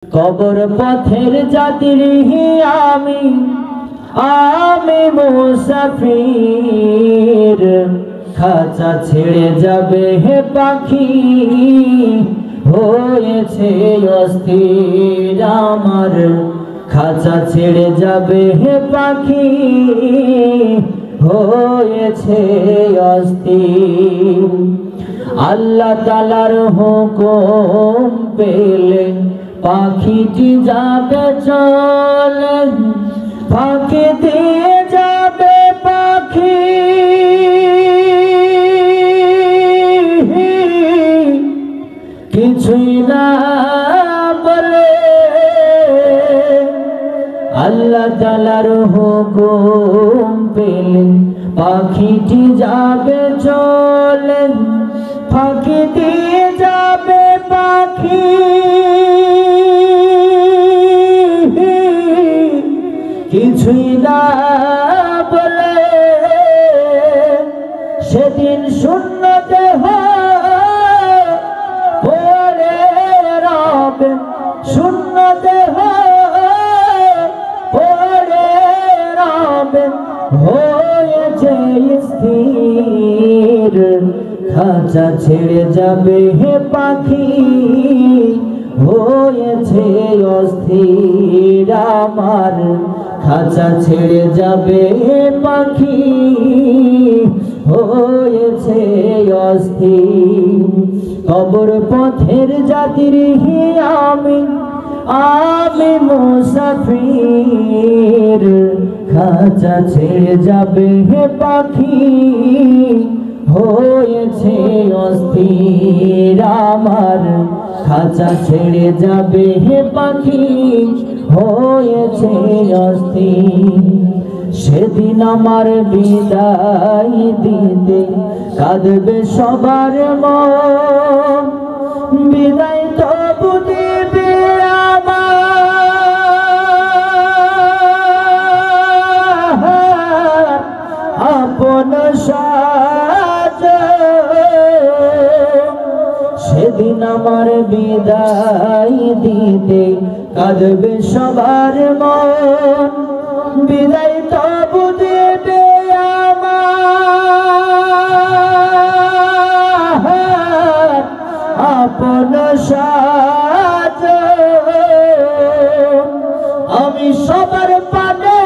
কবর পথের যাত্রী আমি মুসাফির, খাঁচা ছেড়ে যাবে হে পাখি, হয়েছে অস্থির আমার। খাঁচা ছেড়ে যাবে হে পাখি, হয়েছে অস্থির। আল্লাহ তাআলার হুকুম পেলে পাখিটি যাবে চলে, ফাঁকি দিয়ে যাবে পাখি, কিছুই না বলে। আল্লাহ তাআলার হুকুম পেলে পাখিটি যাবে চলে, ফাঁকি দিয়ে যাবে পাখি, কিছুই না বলে। সেদিন শূন্য দেহ পড়ে রবে, শূন্য দেহ পড়ে রবে, হয়েছে স্থির। খাঁচা ছেড়ে যাবে হে পাখি, হয়েছে অস্থির আমার। খাঁচা ছেড়ে যাবে হে পাখি, হয়েছে অস্থির। কবর পথের যাত্রী আমি মুসাফির, খাঁচা ছেড়ে যাবে হে পাখি, হয়েছে অস্থির আমার। খাঁচা ছেড়ে যাবে হে পাখি, হয়েছে অস্থির। সেদিন আমার বিদায় দিতে কাঁদবে সবার মন, বিদায় তবু দিবে আমার আপন সেদিন আমার বিদায় দিতে কাঁদবে সবার মন, বিদায় তবু দেবে আমার আপন সাজন। আমি সবার পানে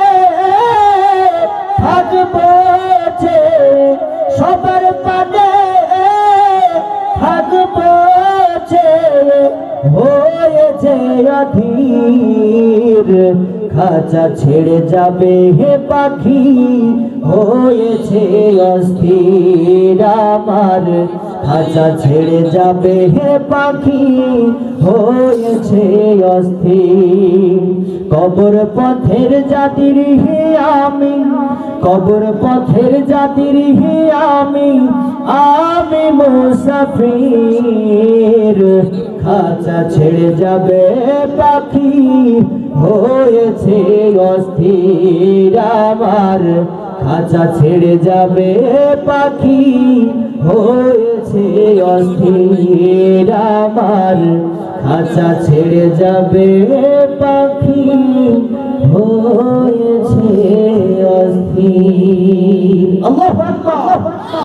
থাকবো, সবার পানে থাকবো, হয়েছে অধীর। খাঁচা ছেড়ে যাবে হে পাখি, হয়েছে অস্থির আমার। খাঁচা ছেড়ে যাবে হে পাখি, হয়েছে অস্থির। কবর পথের যাত্রী আমি, কবর পথের যাত্রী আমি মুসাফির। খাঁচা ছেড়ে যাবে পাখি, হয়েছে অস্থির আমার। খাঁচা ছেড়ে যাবে পাখি, হয়েছে অস্থির আমার। খাঁচা ছেড়ে যাবে পাখি, হয়েছে অস্থির। আল্লাহু আকবার।